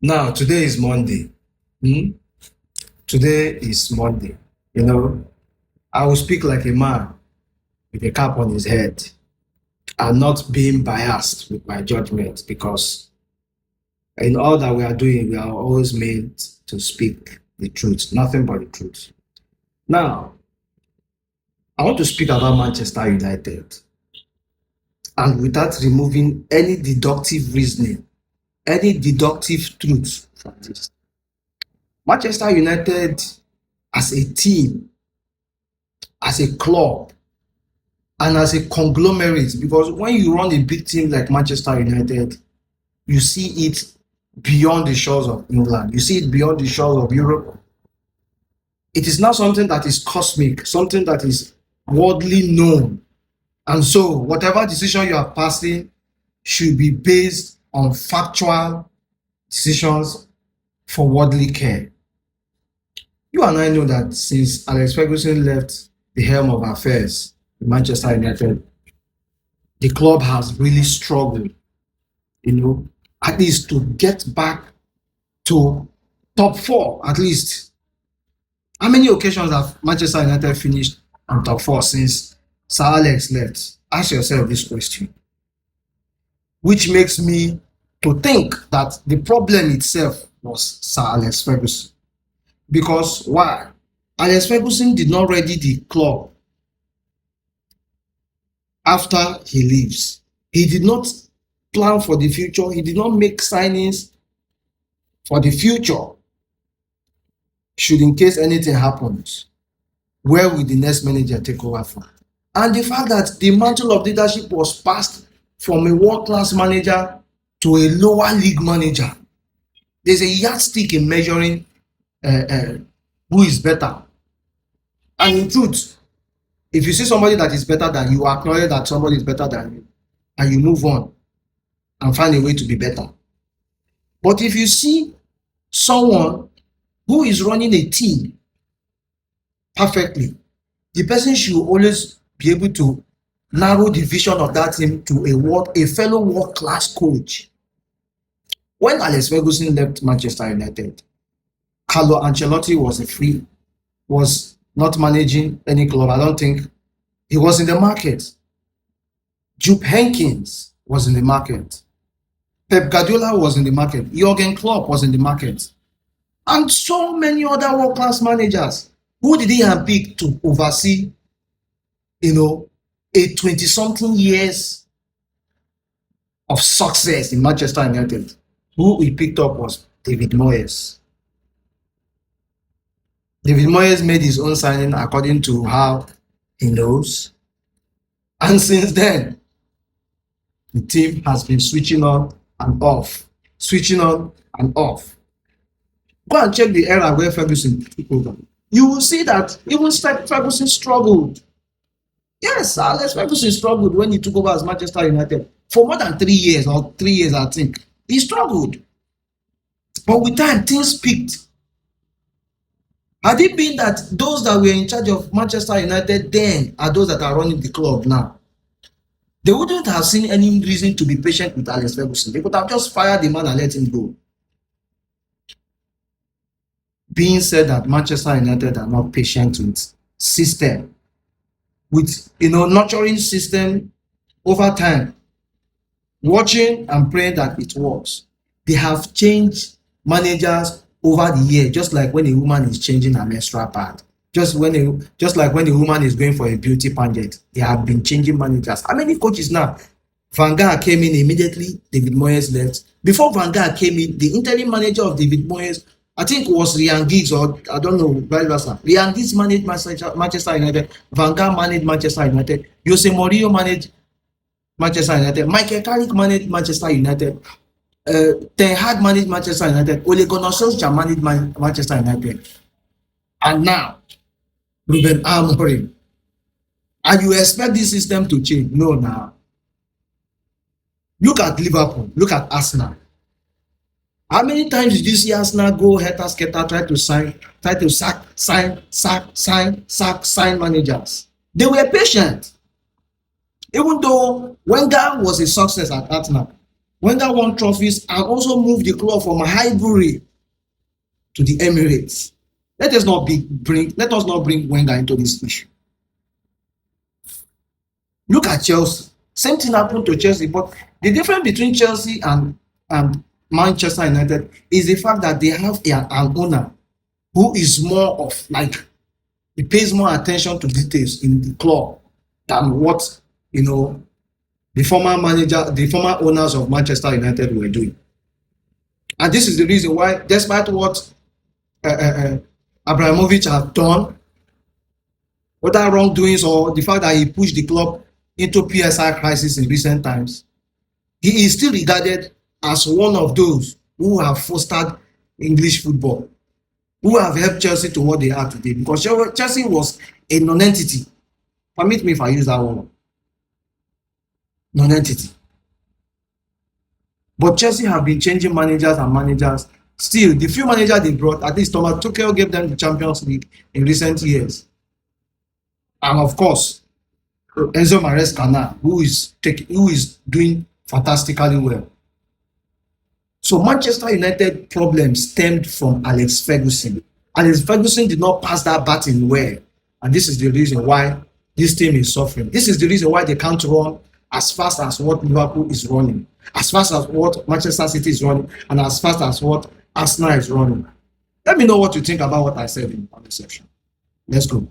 Now, today is Monday. Hmm? Today is Monday. You know, I will speak like a man with a cap on his head. I'm not being biased with my judgment because in all that we are doing, we are always meant to speak the truth, nothing but the truth. Now, I want to speak about Manchester United and without removing any deductive reasoning, any deductive truth from this. Manchester United as a team, as a club, and as a conglomerate, because when you run a big team like Manchester United, you see it beyond the shores of England, you see it beyond the shores of Europe. It is now something that is cosmic, something that is worldly known. And so, whatever decision you are passing should be based on factual decisions for worldly care. You and I know that since Alex Ferguson left the helm of affairs in Manchester United, the club has really struggled, at least to get back to top four, at least. How many occasions have Manchester United finished on top four since Sir Alex left? Ask yourself this question. Which makes me to think that the problem itself was Sir Alex Ferguson. Because why? Alex Ferguson did not ready the club after he leaves. He did not plan for the future. He did not make signings for the future. Should in case anything happens, where will the next manager take over from? And the fact that the mantle of leadership was passed from a world-class manager to a lower league manager. There's a yardstick in measuring who is better. And in truth, if you see somebody that is better than you, acknowledge that somebody is better than you, and you move on and find a way to be better. But if you see someone who is running a team perfectly, the person should always be able to narrow the vision of that team to a fellow world-class coach. When Alex Ferguson left Manchester United, Carlo Ancelotti was not managing any club. I don't think he was in the market. Jupp Heynckes was in the market. Pep Guardiola was in the market. Jurgen Klopp was in the market. And so many other world-class managers. Who did he handpick to oversee, a 20-something years of success in Manchester United? Who he picked up was David Moyes. David Moyes made his own signing according to how he knows. And since then, the team has been switching on and off. Switching on and off. Go and check the era where Ferguson took over. You will see that even Ferguson struggled. Yes, Alex Ferguson struggled when he took over as Manchester United. For more than 3 years, or 3 years, I think. He struggled. But with time, things peaked. Had it been that those that were in charge of Manchester United then are those that are running the club now, they wouldn't have seen any reason to be patient with Alex Ferguson. They could have just fired the man and let him go. Being said that Manchester United are not patient with system, with nurturing system over time, watching and praying that it works. They have changed managers over the year, just like when a woman is changing her menstrual pad. Just like when a woman is going for a beauty pageant, they have been changing managers. How many coaches now? Van Gaal came in immediately, David Moyes left. Before Van Gaal came in, the interim manager of David Moyes, I think it was Ryan Giggs, or I don't know, vice versa. Ryan Giggs managed Manchester United, Van Gaal managed Manchester United, Jose Mourinho managed Manchester United, Michael Carrick managed Manchester United, Ten Hag managed Manchester United, Ole Gunnar Solskjaer managed Manchester United, and now Ruben Amorim. And you expect this system to change? No, now. Look at Liverpool. Look at Arsenal. How many times did you see Arsenal go helter-skelter, try to sign managers? They were patient. Even though Wenger was a success at Arsenal, Wenger won trophies and also moved the club from Highbury to the Emirates. Let us not bring Wenger into this issue. Look at Chelsea. Same thing happened to Chelsea, but the difference between Chelsea and Manchester United is the fact that they have an owner who is more of like, he pays more attention to details in the club than what, the former owners of Manchester United were doing. And this is the reason why, despite what Abramovich has done, whether wrongdoings or the fact that he pushed the club into PSI crisis in recent times, he is still regarded as one of those who have fostered English football, who have helped Chelsea to what they are today. Because Chelsea was a non-entity. Permit me if I use that word. Non-entity. But Chelsea have been changing managers and managers. Still, the few managers they brought, at least Thomas Tuchel gave them the Champions League in recent years. And of course, Enzo Maresca, who is doing fantastically well. So Manchester United problem stemmed from Alex Ferguson. Alex Ferguson did not pass that baton well. And this is the reason why this team is suffering. This is the reason why they can't run as fast as what Liverpool is running, as fast as what Manchester City is running, and as fast as what Arsenal is running. Let me know what you think about what I said in the comment section. Let's go.